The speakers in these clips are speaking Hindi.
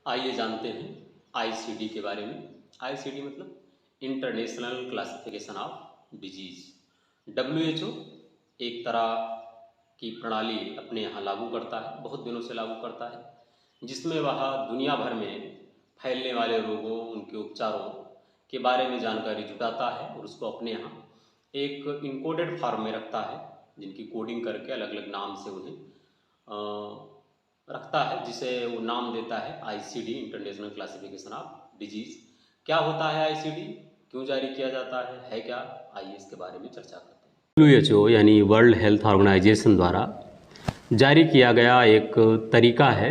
आइए जानते हैं आईसीडी के बारे में। आईसीडी मतलब international classification of disease. WHO एक तरह की प्रणाली अपने यहाँ लागू करता है, बहुत दिनों से लागू करता है, जिसमें वह दुनिया भर में फैलने वाले रोगों, उनके उपचारों के बारे में जानकारी जुटाता है और उसको अपने यहाँ एक इनकोडेड फॉर्म में रखता है, जिनकी कोडिंग करके अलग अलग नाम से उन्हें रखता है, जिसे वो नाम देता है ICD, international classification of disease. क्या होता है आईसीडी, क्यों जारी किया जाता है क्या, आइए इसके बारे में चर्चा करते हैं। डब्ल्यूएचओ यानी वर्ल्ड हेल्थ ऑर्गेनाइजेशन द्वारा जारी किया गया एक तरीका है,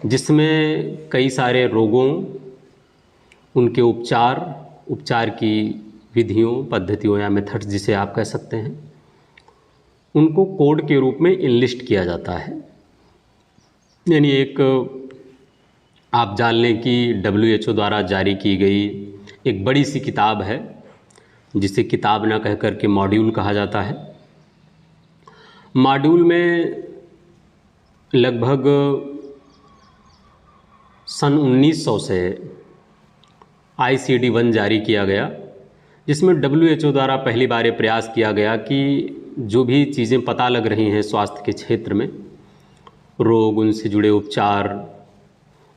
जिसमें कई सारे रोगों, उनके उपचार की विधियों, पद्धतियों या मेथड्स जिसे आप कह सकते हैं, उनको कोड के रूप में इनलिस्ट किया जाता है। यानी एक आप जान लें कि डब्ल्यूएचओ द्वारा जारी की गई एक बड़ी सी किताब है, जिसे किताब ना कह कर के मॉड्यूल कहा जाता है। मॉड्यूल में लगभग सन 1900 से आईसीडी 1 जारी किया गया, जिसमें डब्ल्यूएचओ द्वारा पहली बार ये प्रयास किया गया कि जो भी चीज़ें पता लग रही हैं स्वास्थ्य के क्षेत्र में, रोग, उनसे जुड़े उपचार,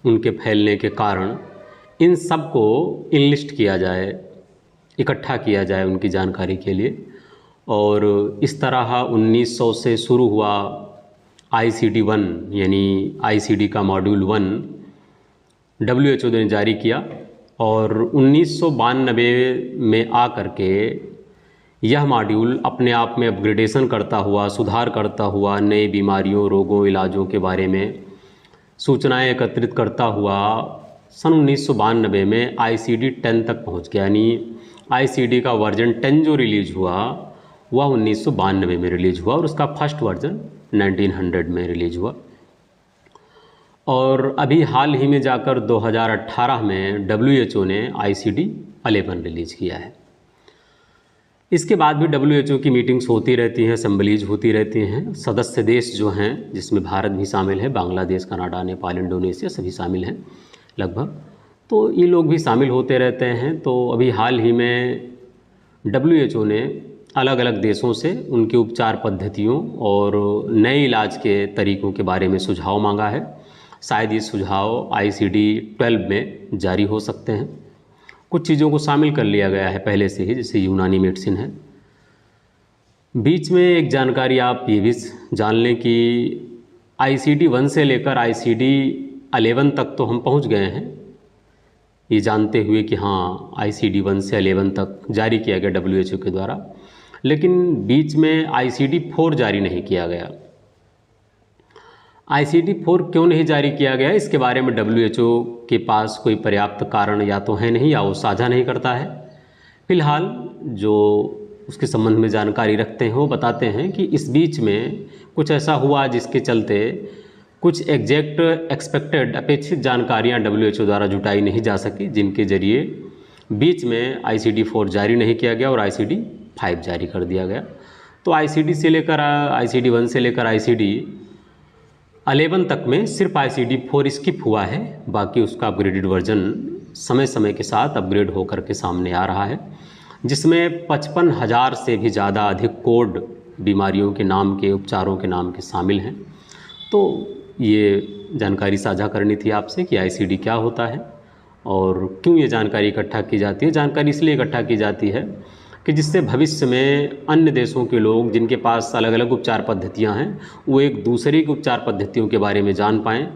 उनके फैलने के कारण, इन सब को इनलिस्ट किया जाए, इकट्ठा किया जाए उनकी जानकारी के लिए। और इस तरह 1900 से शुरू हुआ आईसीडी 1, यानी आईसीडी का मॉड्यूल 1 डब्ल्यूएचओ ने जारी किया। और 1992 में आ कर के यह मॉड्यूल अपने आप में अपग्रेडेशन करता हुआ, सुधार करता हुआ, नई बीमारियों, रोगों, इलाजों के बारे में सूचनाएं एकत्रित करता हुआ सन 1992 में आईसीडी 10 तक पहुंच गया। यानी आईसीडी का वर्जन 10 जो रिलीज हुआ वह 1992 में रिलीज हुआ और उसका फर्स्ट वर्जन 1900 में रिलीज हुआ। और अभी हाल ही में जाकर 2018 में डब्ल्यूएचओ ने आईसीडी 11 रिलीज किया है। इसके बाद भी डब्ल्यूएचओ की मीटिंग्स होती रहती हैं, असेंबलीज होती रहती हैं। सदस्य देश जो हैं, जिसमें भारत भी शामिल है, बांग्लादेश, कनाडा, नेपाल, इंडोनेशिया सभी शामिल हैं लगभग, तो ये लोग भी शामिल होते रहते हैं। तो अभी हाल ही में डब्ल्यूएचओ ने अलग अलग देशों से उनके उपचार पद्धतियों और नए इलाज के तरीक़ों के बारे में सुझाव मांगा है। शायद ये सुझाव आईसीडी 12 में जारी हो सकते हैं। कुछ चीज़ों को शामिल कर लिया गया है पहले से ही, जैसे यूनानी मेडिसिन है। बीच में एक जानकारी आप ये भी जान लें कि आईसीडी 1 से लेकर आईसीडी 11 तक तो हम पहुंच गए हैं, ये जानते हुए कि हाँ आईसीडी 1 से 11 तक जारी किया गया डब्ल्यूएचओ के द्वारा, लेकिन बीच में आईसीडी 4 जारी नहीं किया गया। आईसीडी 4 क्यों नहीं जारी किया गया, इसके बारे में डब्ल्यूएचओ के पास कोई पर्याप्त कारण या तो है नहीं, या वो साझा नहीं करता है। फिलहाल जो उसके संबंध में जानकारी रखते हैं वो बताते हैं कि इस बीच में कुछ ऐसा हुआ जिसके चलते कुछ एग्जैक्ट एक्सपेक्टेड, अपेक्षित जानकारियां डब्ल्यूएचओ द्वारा जुटाई नहीं जा सकी, जिनके जरिए बीच में आईसीडी 4 जारी नहीं किया गया और आईसीडी 5 जारी कर दिया गया। तो आईसीडी 1 से लेकर आईसीडी 11 तक में सिर्फ आईसीडी 4 स्किप हुआ है, बाकी उसका अपग्रेडेड वर्जन समय समय के साथ अपग्रेड होकर के सामने आ रहा है, जिसमें 55,000 से भी ज़्यादा अधिक कोड बीमारियों के नाम के, उपचारों के नाम के शामिल हैं। तो ये जानकारी साझा करनी थी आपसे कि आईसीडी क्या होता है और क्यों ये जानकारी इकट्ठा की जाती है। जानकारी इसलिए इकट्ठा की जाती है कि जिससे भविष्य में अन्य देशों के लोग, जिनके पास अलग अलग उपचार पद्धतियां हैं, वो एक दूसरे की उपचार पद्धतियों के बारे में जान पाएँ।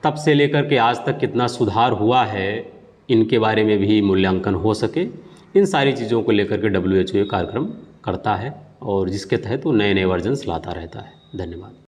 तब से लेकर के आज तक कितना सुधार हुआ है, इनके बारे में भी मूल्यांकन हो सके। इन सारी चीज़ों को लेकर के डब्ल्यूएचओ कार्यक्रम करता है और जिसके तहत वो नए नए वर्जन्स लाता रहता है। धन्यवाद।